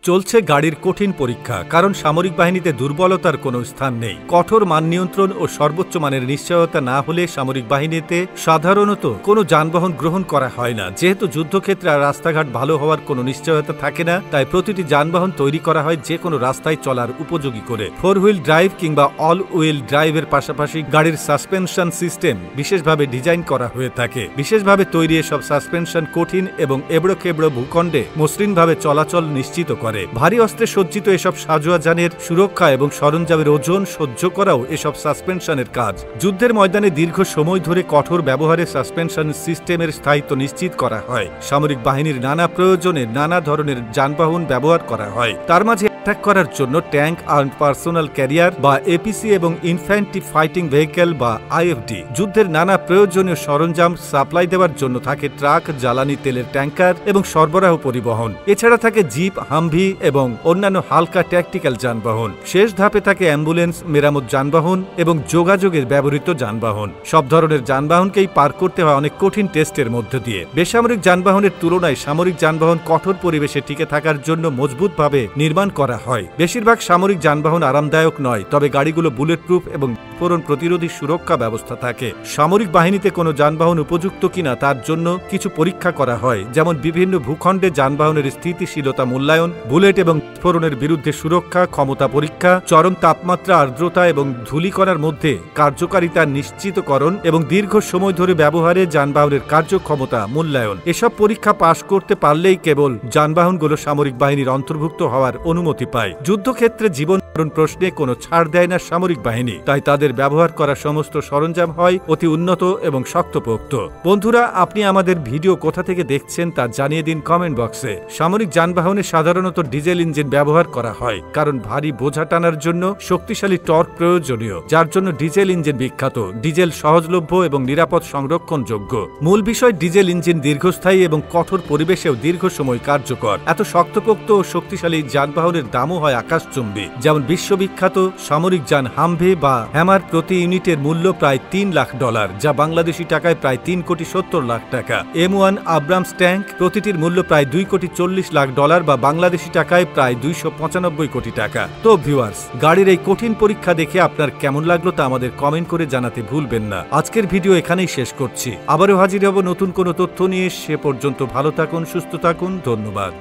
চলছে গাড়ির কঠিন পরীক্ষা, কারণ সামরিক বাহিনীতে দুর্বলতার কোনো স্থান নেই। কঠোর মান নিয়ন্ত্রণ ও সর্বোচ্চ মানের নিশ্চয়তা না হলে সামরিক বাহিনীতে সাধারণত কোনো যানবাহন গ্রহণ করা হয় না। যেহেতু যুদ্ধক্ষেত্রে আর রাস্তাঘাট ভালো হওয়ার কোনো নিশ্চয়তা থাকে না, তাই প্রতিটি যানবাহন তৈরি করা হয় যে কোনো রাস্তায় চলার উপযোগী করে। 4 হুইল ড্রাইভ কিংবা অল হুইল ড্রাইভের পাশাপাশি গাড়ির সাসপেনশন সিস্টেম বিশেষভাবে ডিজাইন করা হয়ে থাকে। বিশেষভাবে তৈরি এসব সাসপেনশন কঠিন এবং এবড়োখেবড়ো ভূখণ্ডে মসৃণভাবে চলাচল নিশ্চিত করে। ভারী অস্ত্রে সজ্জিত এসব সাজোয়া যানের সুরক্ষা এবং সরঞ্জামের ওজন সহ্য করাও এসব সাসপেনশনের কাজ। যুদ্ধের ময়দানে দীর্ঘ সময় ধরে কঠোর ব্যবহারে সাসপেনশন সিস্টেমের স্থায়িত্ব নিশ্চিত করা হয়। সামরিক বাহিনীর নানা প্রয়োজনে নানা ধরনের যানবাহন ব্যবহার করা হয়। তার মাঝে অ্যাটাক করার জন্য ট্যাঙ্ক, আর্মড পার্সোনাল ক্যারিয়ার বা এপিসি এবং ইনফ্যান্ট্রি ফাইটিং ভেহিকেল বা আইএফডি, যুদ্ধের নানা প্রয়োজনীয় সরঞ্জাম সাপ্লাই দেওয়ার জন্য থাকে ট্রাক, জ্বালানি তেলের ট্যাঙ্কার এবং সরবরাহ পরিবহন। এছাড়া থাকে জিপ, হামভি এবং অন্যান্য হালকা ট্যাকটিক্যাল যানবাহন। শেষ ধাপে থাকে অ্যাম্বুলেন্স, মেরামত যানবাহন এবং যোগাযোগের ব্যবহৃত যানবাহন। সব ধরনের যানবাহনকেই পার করতে হয় অনেক কঠিন টেস্টের মধ্য দিয়ে। বেসামরিক যানবাহনের তুলনায় সামরিক যানবাহন কঠোর পরিবেশে টিকে থাকার জন্য মজবুতভাবে নির্মাণ করা হয়। বেশিরভাগ সামরিক যানবাহন আরামদায়ক নয়, তবে গাড়িগুলো বুলেট প্রুফ এবং বিস্ফোরণ প্রতিরোধী সুরক্ষা ব্যবস্থা থাকে। সামরিক বাহিনীতে কোনো যানবাহন উপযুক্ত কিনা তার জন্য কিছু পরীক্ষা করা হয়, যেমন বিভিন্ন ভূখণ্ডে যানবাহনের স্থিতিশীলতা মূল্যায়ন, বুলেট এবং বিস্ফোরণের বিরুদ্ধে সুরক্ষা, ক্ষমতা পরীক্ষা, চরম তাপমাত্রা, আর্দ্রতা এবং ধূলিকণার মধ্যে কার্যকারিতা নিশ্চিতকরণ এবং দীর্ঘ সময় ধরে ব্যবহারে যানবাহনের কার্যক্ষমতা মূল্যায়ন। এসব পরীক্ষা পাশ করতে পারলেই কেবল যানবাহনগুলো সামরিক বাহিনীর অন্তর্ভুক্ত হওয়ার অনুমতি পায়। যুদ্ধক্ষেত্রে জীবন প্রশ্নে কোনো ছাড় দেয় না সামরিক বাহিনী, তাই তাদের ব্যবহার করা সমস্ত সরঞ্জাম হয় অতি উন্নত এবং শক্তপোক্ত। বন্ধুরা, আপনি আমাদের ভিডিও কোথা থেকে দেখছেন তা জানিয়ে দিন কমেন্ট বক্সে। সামরিক যানবাহনে সাধারণত ডিজেল ইঞ্জিন ব্যবহার করা হয়, কারণ ভারী বোঝা টানার জন্য শক্তিশালী টর্ক প্রয়োজনীয়, যার জন্য ডিজেল ইঞ্জিন বিখ্যাত। ডিজেল সহজলভ্য এবং নিরাপদ সংরক্ষণযোগ্য। মূল বিষয়, ডিজেল ইঞ্জিন দীর্ঘস্থায়ী এবং কঠোর পরিবেশেও দীর্ঘ সময় কার্যকর। এত শক্তপোক্ত ও শক্তিশালী যানবাহনের দামও হয় আকাশচুম্বী। যেমন বিশ্ববিখ্যাত সামরিক যান হামভি বা হ্যামার প্রতি ইউনিটের মূল্য প্রায় $3 লাখ, যা বাংলাদেশি টাকায় প্রায় $3,70,00,000 টাকা। M1 আব্রামস ট্যাঙ্ক প্রতিটির মূল্য প্রায় $2,40,00,000 বা বাংলাদেশি টাকায় প্রায় $295 কোটি টাকা। তো ভিউয়ার্স, গাড়ির এই কঠিন পরীক্ষা দেখে আপনার কেমন লাগলো তা আমাদের কমেন্ট করে জানাতে ভুলবেন না। আজকের ভিডিও এখানেই শেষ করছি। আবারও হাজির হব নতুন কোনো তথ্য নিয়ে। সে পর্যন্ত ভালো থাকুন, সুস্থ থাকুন। ধন্যবাদ।